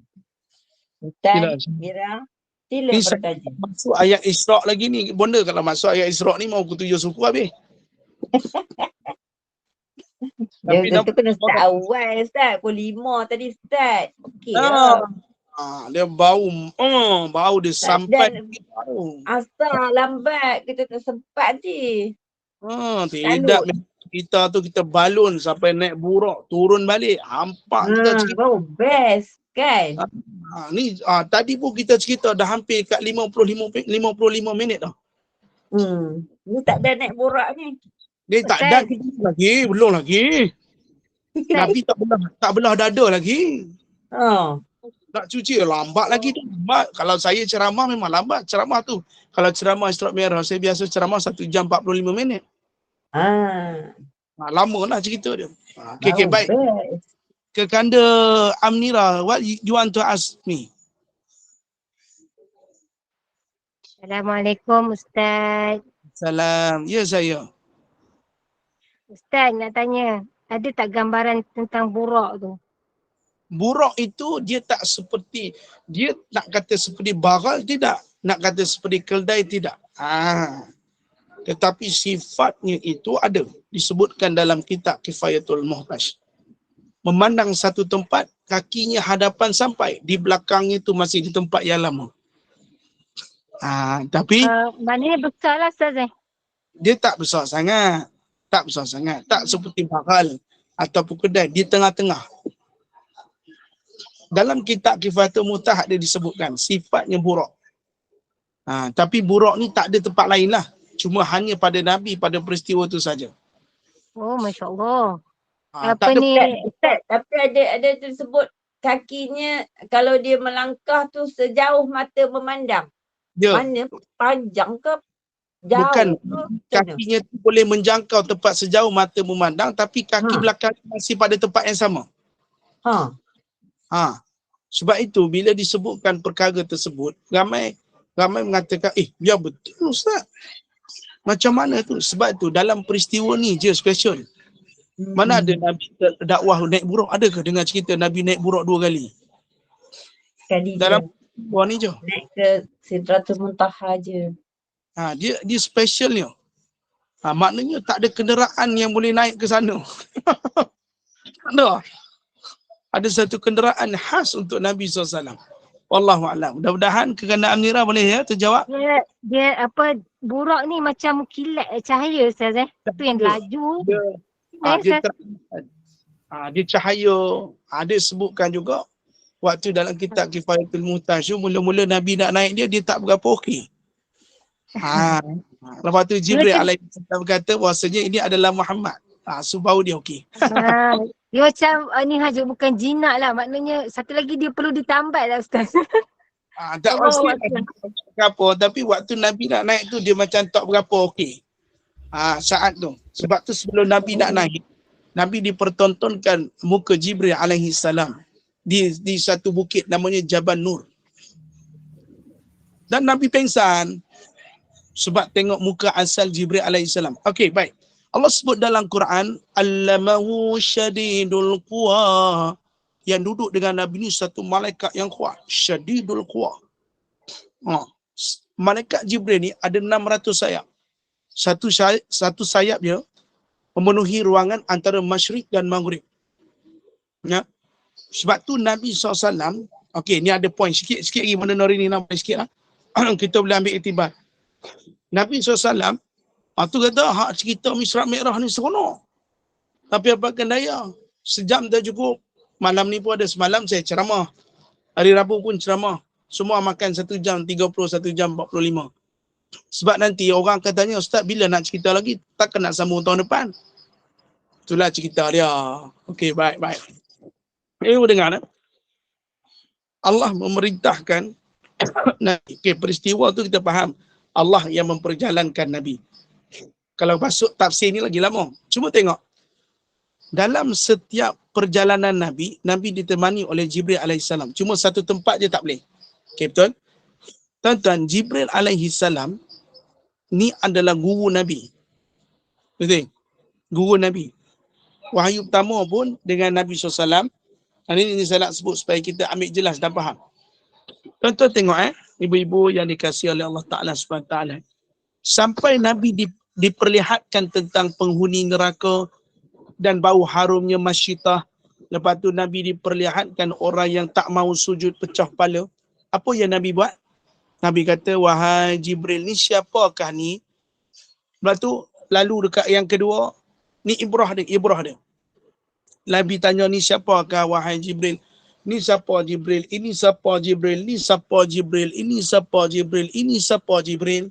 A: Hutan,
B: Sila.
A: Mira. Sila
B: Ni
A: bertanya.
B: masuk ayat Isra' lagi ni. Bonda kalau masuk ayat Isra' ni mau ke 7 suku habis.
A: Dia
B: Tapi
A: tu kena start awal Ustaz. Pukul 5 tadi Ustaz. Okey lah.
B: Dia bau dia sampai baru.
A: Asal lambat kita tak sempat je.
B: Tidak kita tu kita balun sampai naik buruk turun balik. Hampak kita cerita.
A: Baru best Kan?
B: Tadi pun kita cerita dah hampir kat 55 minit dah.
A: Ni tak ada naik borak ni.
B: Dia tak ada kita belum lagi. Nabi tak belah dada lagi. Nak cuci lambat lagi tu. Lambat. Kalau saya ceramah memang lambat ceramah tu. Kalau ceramah Isra' Mi'raj saya biasa ceramah 1 jam 45 minit. Lama lah cerita dia. Okay, baik. Ke kanda Amnira, what you want to ask me?
D: Assalamualaikum Ustaz.
B: Salam. Ya saya.
D: Ustaz nak tanya, ada tak gambaran tentang buraq tu?
B: Buraq itu dia tak seperti, dia nak kata seperti bagal tidak, nak kata seperti keldai tidak. Tetapi sifatnya itu ada disebutkan dalam kitab Kifayatul Muhtaj. Memandang satu tempat, kakinya hadapan sampai, di belakangnya itu masih di tempat yang lama. Tapi
D: maknanya besar lah Ustaz
B: dia tak besar sangat. Tak besar sangat. Tak seperti bagal ataupun kedai, di tengah-tengah. Dalam kitab Kifayatul Muhtaj ada disebutkan sifatnya buraq. Tapi buraq ni tak ada tempat lain lah. Cuma hanya pada Nabi pada peristiwa tu saja.
D: Oh, Masya Allah.
B: Tak ada
D: ni?
A: Ustaz, tapi ada tersebut kakinya kalau dia melangkah tu sejauh mata memandang. Mana panjang ke jauh?
B: Bukan, kakinya tu boleh menjangkau tempat sejauh mata memandang, tapi kaki belakang masih pada tempat yang sama. Sebab itu bila disebutkan perkara tersebut, ramai mengatakan, biar betul Ustaz. Macam mana tu? Sebab tu dalam peristiwa ni je special. Mana ada Nabi dakwah naik buraq? Adakah dengar cerita Nabi naik buraq 2 kali?
A: Sekali
B: dalam
A: je.
B: Ni je.
A: Naik ke Sidratul Muntaha je.
B: Dia specialnya. Maknanya tak ada kenderaan yang boleh naik ke sana. Ada satu kenderaan khas untuk Nabi SAW. Wallahu'alam. Mudah-mudahan kerana Amnira boleh terjawab.
D: Dia buraq ni macam kilat cahaya Ustaz Itu yang laju.
B: Dia cahaya. Ada sebutkan juga waktu dalam kitab Kifayatul Muhtaj, mula-mula Nabi nak naik dia tak berapa okey. Lepas tu Jibril alaihi salam berkata bahasanya ini adalah Muhammad. So baru dia okey.
D: Dia macam ni Haji, bukan jinak lah. Maknanya satu lagi dia perlu ditambat lah Ustaz.
B: Tak pasti apa, tapi waktu Nabi nak naik tu dia macam tak berapa okey. Saat tu. Sebab tu sebelum Nabi nak naik, Nabi dipertontonkan muka Jibril alaihi salam di satu bukit namanya Jabal Nur. Dan Nabi pengsan sebab tengok muka asal Jibril alaihi salam. Okey, baik. Allah sebut dalam Quran, Allamahu syadidul quwa. Yang duduk dengan Nabi ni satu malaikat yang kuat. Syadidul quwa. Malaikat Jibril ni ada 600 sayap. Satu sayap dia memenuhi ruangan antara masyrik dan maghrib. Sebab tu Nabi SAW, okey, ni ada point sikit lagi mana Nuri ni nampak sikit lah. Kita boleh ambil iktibar. Nabi SAW, tu kata, hak cerita Isra' Mi'raj ni seronok. Tapi apakan daya, sejam dah cukup. Malam ni pun ada, semalam saya ceramah. Hari Rabu pun ceramah. Semua makan 1 jam 30, 1 jam 45. Sebab nanti orang akan tanya, Ustaz bila nak cerita lagi? Takkan nak sambung tahun depan? Itulah cerita dia. Okey, baik. Dengar. Allah memerintahkan Nabi. Okay, peristiwa tu kita faham. Allah yang memperjalankan Nabi. Kalau masuk tafsir ni lagi lama. Cuma tengok. Dalam setiap perjalanan Nabi, Nabi ditemani oleh Jibril alaihissalam. Cuma satu tempat je tak boleh. Okay, betul? Tuan-tuan, Jibril alaihissalam ni adalah guru Nabi. Betul? Guru Nabi. Wahyu pertama pun dengan Nabi SAW. Ini saya nak sebut supaya kita ambil jelas dan faham. Tuan-tuan tengok ibu-ibu yang dikasihi oleh Allah Ta'ala SWT. Sampai Nabi diperlihatkan tentang penghuni neraka dan bau harumnya masyitah. Lepas tu Nabi diperlihatkan orang yang tak mau sujud pecah kepala. Apa yang Nabi buat? Nabi kata, wahai Jibril, ni siapakah ni? Lepas tu lalu dekat yang kedua, ni ibrah dia. Nabi tanya, ni siapakah wahai Jibril? Ni siapa Jibril? Ini siapa Jibril? Ini siapa Jibril? Ini siapa Jibril? Ini siapa Jibril?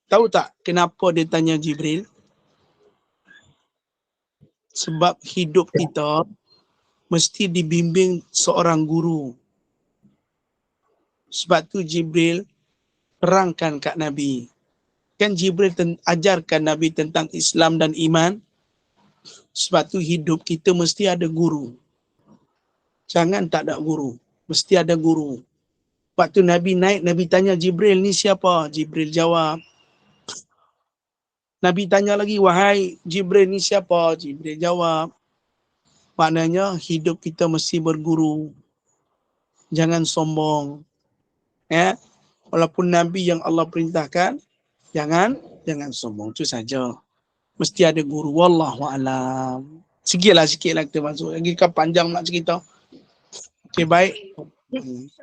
B: Tahu tak kenapa dia tanya Jibril? Sebab hidup kita mesti dibimbing seorang guru. Sebab tu Jibril terangkan kat Nabi. Kan Jibril ajarkan Nabi tentang Islam dan iman. Sebab tu hidup kita mesti ada guru. Jangan tak ada guru. Mesti ada guru. Waktu Nabi naik, Nabi tanya Jibril, ni siapa? Jibril jawab. Nabi tanya lagi, wahai Jibril, ni siapa? Jibril jawab. Maknanya hidup kita mesti berguru. Jangan sombong. Ya. Walaupun Nabi yang Allah perintahkan, jangan sombong. Itu saja. Mesti ada guru. Wallahualam. Sikitlah kita masuk. Lagi kan panjang nak cerita. Okey, baik.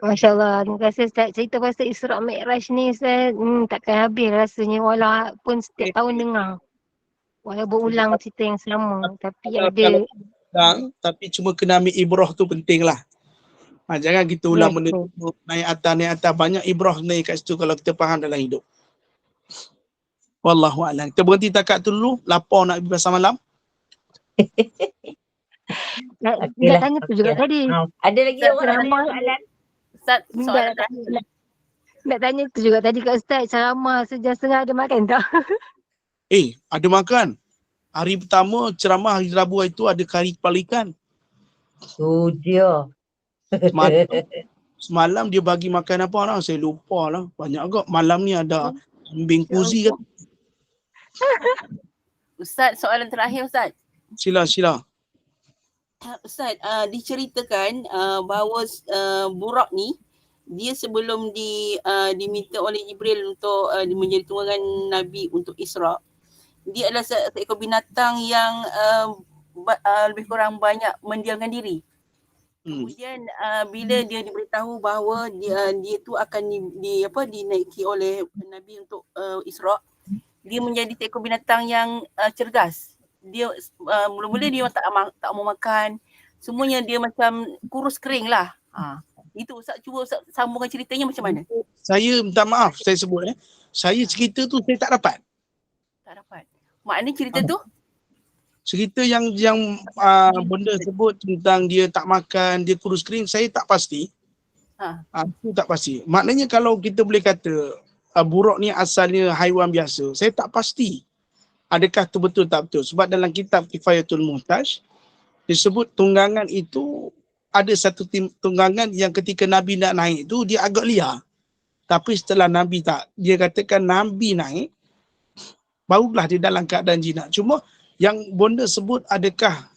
D: Masya Allah, terima kasih Ustaz. Cerita pasal Isra' Mi'raj ni Ustaz, takkan habis rasanya walaupun setiap tahun dengar. Walau berulang cerita yang sama, tapi ada.
B: Tapi cuma kena ambil ibrah tu penting lah. Jangan kita ulang benda tu, naik atas. Banyak ibrah naik kat situ kalau kita faham dalam hidup. Wallahualam. Kita berhenti takat tu dulu. Lapar nak pergi pasar malam.
D: Nak tanya tu juga tadi.
A: Ada lagi orang ada soalan?
E: Ustaz, soalan terakhir.
D: Nak tanya tu juga tadi kat Ustaz, ceramah sejam setengah ada makan tak?
B: Ada makan. Hari pertama ceramah hari Rabu itu ada kari kepala ikan.
A: Tu dia.
B: Semalam dia bagi makan apa lah, saya lupa lah. Banyak agak. Malam ni ada kambing kuzi kan.
E: Ustaz, soalan terakhir Ustaz.
B: Sila.
E: Ustaz, diceritakan bahawa Buraq ni dia sebelum diminta oleh Jibril untuk menjadi tunggangan Nabi untuk Isra', dia adalah seekor binatang yang lebih kurang banyak mendiamkan diri. Kemudian bila dia diberitahu bahawa dia tu akan dinaiki oleh Nabi untuk Isra', dia menjadi seekor binatang yang cergas. Dia mula-mula dia tak mau makan, semuanya dia macam kurus kering lah. Itu Ustaz, cuba Ustaz sambungkan ceritanya macam mana?
B: Saya minta maaf saya sebut saya cerita tu saya tak dapat.
E: Maknanya cerita tu?
B: Cerita yang benda sebut tentang dia tak makan, dia kurus kering, saya tak pasti. Itu tak pasti. Maknanya kalau kita boleh kata Buraq ni asalnya haiwan biasa, saya tak pasti. Adakah itu betul tak betul? Sebab dalam kitab Kifayatul Muhtaj disebut tunggangan itu ada satu tunggangan yang ketika Nabi nak naik itu dia agak liar. Tapi setelah Nabi dia katakan Nabi naik, barulah dia dalam keadaan jinak. Cuma yang bonda sebut adakah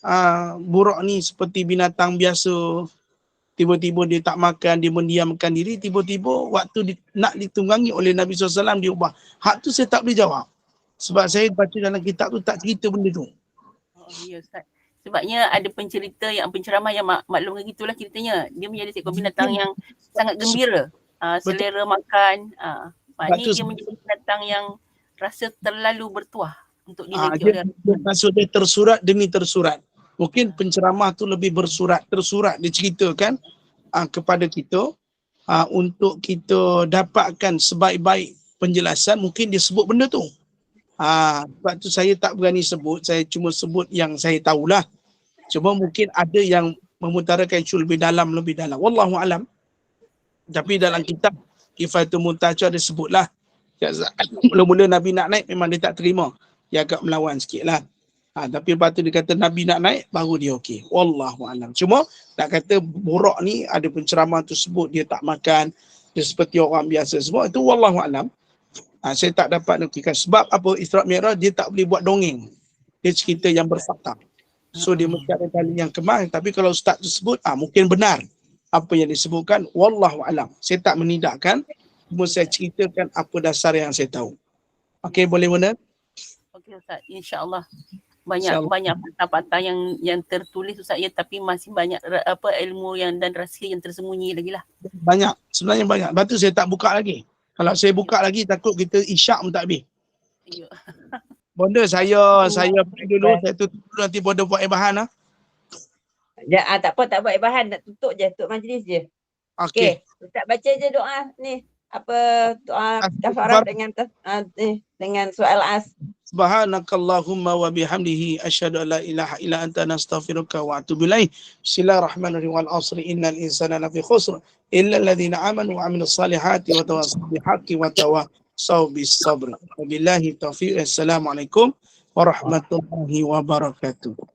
B: Buraq ni seperti binatang biasa, tiba-tiba dia tak makan, dia mendiamkan diri, tiba-tiba waktu nak ditunggangi oleh Nabi SAW dia ubah. Hak tu saya tak boleh jawab. Sebab saya baca dalam kitab tu tak cerita benda tu.
E: Ya Ustaz. Sebabnya ada penceramah yang maklumkan gitulah ceritanya. Dia menjadi seekor binatang yang sangat gembira. Selera makan. Maknanya dia menjadi binatang yang rasa terlalu bertuah untuk dinaiki oleh
B: Rasul. Maksud dia tersurat demi tersurat. Mungkin penceramah tu lebih tersurat dia ceritakan kepada kita untuk kita dapatkan sebaik-baik penjelasan, mungkin dia sebut benda tu. Sebab tu saya tak berani sebut, saya cuma sebut yang saya tahulah. Cuma mungkin ada yang memutarakan isu lebih dalam. Wallahualam. Tapi dalam kitab Kifayatul Muhtaj ada sebutlah. Mula-mula Nabi nak naik memang dia tak terima. Dia agak melawan sikit lah. Tapi lepas tu dia kata Nabi nak naik, baru dia okey. Wallahualam. Cuma nak kata Buraq ni ada penceramah tu sebut dia tak makan, dia seperti orang biasa semua. Itu wallahualam. Saya tak dapat nukikan. Sebab apa Isra' Mi'raj dia tak boleh buat dongeng. Dia cerita yang berfakta. So dia mesti ada dalil yang kemal. Tapi kalau ustaz tu sebut, mungkin benar apa yang disebutkan. Wallahualam. Saya tak menidakkan. Cuma saya ceritakan apa dasar yang saya tahu. Okey, boleh mana?
E: Okey Ustaz, insya-Allah. Banyak patah-patah yang tertulis Ustaz ya, tapi masih banyak ilmu dan rahsia yang tersembunyi lagi lah.
B: Banyak, sebenarnya banyak. Lepas tu saya tak buka lagi. Kalau saya buka lagi takut kita isyak pun tak habis.
E: Ya.
B: Bonda saya pergi dulu, saya tutup dulu nanti bonda buat bahan lah.
A: Tak apa, tak buat bahan, nak tutup je, tutup majlis je.
B: Okey.
A: Ustaz baca je doa ni. Apa doa kafarah dengan surah Al-As.
B: Subhanakallahumma wa bihamdihi asyhadu an la ilaha illa anta nastaghfiruka wa atubu ilaik. Bismillahirrahmanirrahim. Wal 'asri innal insana lafi khusr illa alladhina amanu wa 'amilus salihati wa tawassaw bil haqqi wa tawassaw bis sabr. Wabillahi taufiq. Assalamualaikum warahmatullahi wabarakatuh.